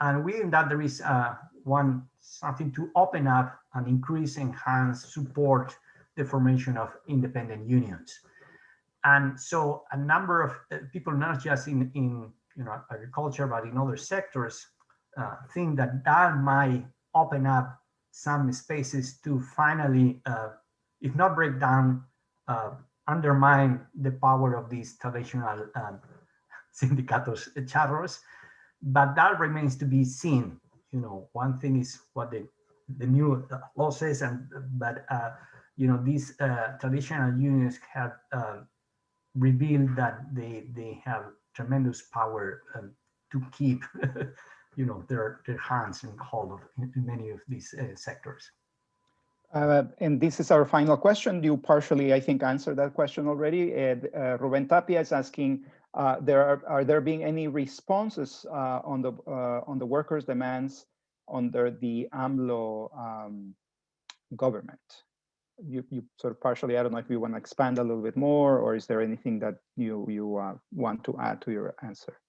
And within that, there is something to open up and increase, enhance, support the formation of independent unions. And so a number of people, not just in you know, agriculture, but in other sectors, think that might open up some spaces to finally, if not break down, undermine the power of these traditional sindicatos charros. But that remains to be seen. You know, one thing is what the new law says, but you know, these traditional unions have revealed that they have tremendous power to keep you know, their hands in hold of in many of these sectors. And this is our final question. You partially, I think, answered that question already. Ruben Tapia is asking, are there being any responses on the workers' demands under the AMLO government? You sort of partially, I don't know if you want to expand a little bit more, or is there anything that you want to add to your answer?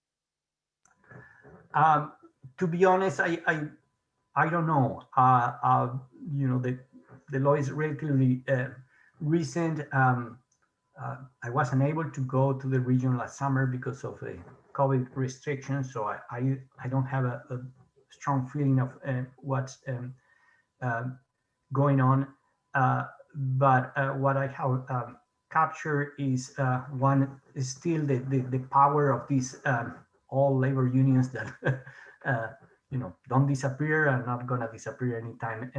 To be honest, I don't know. You know, the law is relatively recent. I wasn't able to go to the region last summer because of the COVID restrictions, so I don't have a strong feeling of what's going on. But what I have captured is one is still the power of these all labor unions that you know, don't disappear and not going to disappear anytime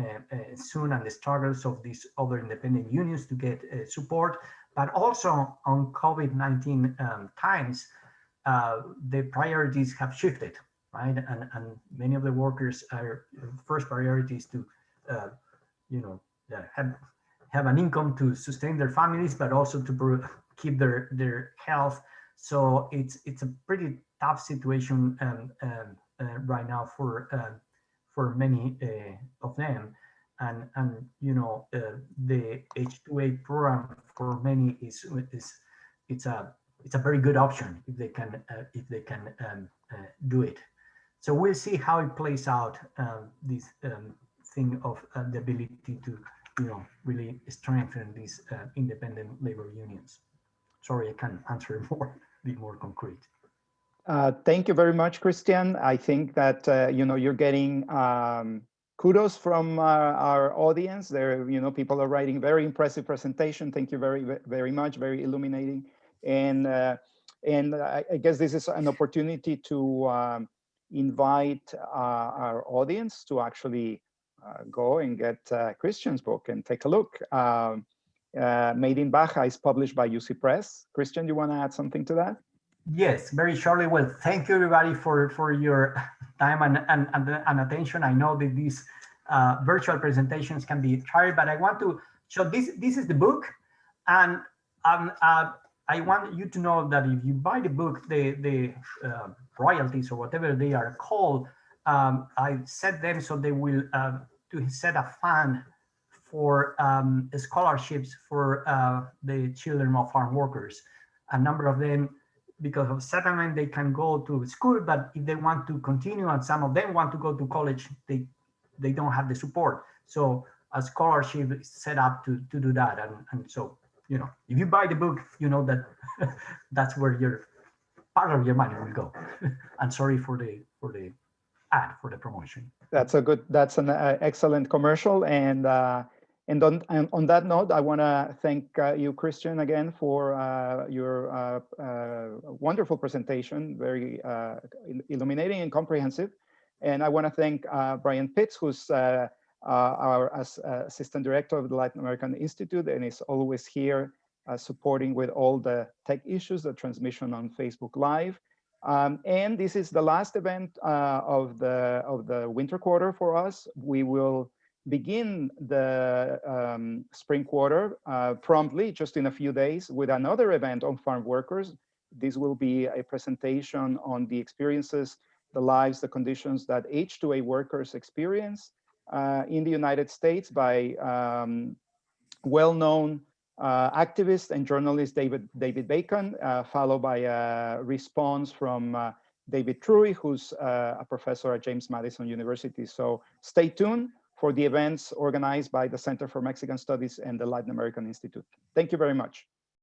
soon, and the struggles of these other independent unions to get support. But also on COVID-19 times, the priorities have shifted, right? And many of the workers are first priorities to, you know, have an income to sustain their families, but also to keep their health. So it's a pretty tough situation right now for many of them. And you know, the H-2A program for many is it's a very good option if they can do it. So we'll see how it plays out, this thing of the ability to, you know, really strengthen these independent labor unions. Sorry, I can't answer more, be more concrete. Thank you very much, Christian. I think that you know, you're getting kudos from our audience. There, you know, people are writing very impressive presentation. Thank you very much. Very illuminating. And I guess this is an opportunity to invite our audience to actually go and get Christian's book and take a look. Made in Baja is published by UC Press. Christian, you want to add something to that? Yes, very shortly. Well, thank you everybody for your time and attention. I know that these virtual presentations can be tired, but I want to show this. This is the book, and I want you to know that if you buy the book, the royalties or whatever they are called, I set them so they will to set a fund for scholarships for the children of farm workers. A number of them, because of settlement, they can go to school, but if they want to continue, and some of them want to go to college, they don't have the support. So a scholarship is set up to do that. And so, you know, if you buy the book, you know that that's where your part of your money will go. And sorry for the ad, for the promotion. That's an excellent commercial. And on that note, I want to thank you, Christian, again for your wonderful presentation, very illuminating and comprehensive. And I want to thank Brian Pitts, who's our Assistant Director of the Latin American Institute, and is always here supporting with all the tech issues, the transmission on Facebook Live. And this is the last event of the winter quarter for us. We will begin the spring quarter promptly, just in a few days, with another event on farm workers. This will be a presentation on the experiences, the lives, the conditions that H-2A workers experience in the United States by well-known activist and journalist David Bacon, followed by a response from David Trury, who's a professor at James Madison University. So stay tuned for the events organized by the Center for Mexican Studies and the Latin American Institute. Thank you very much.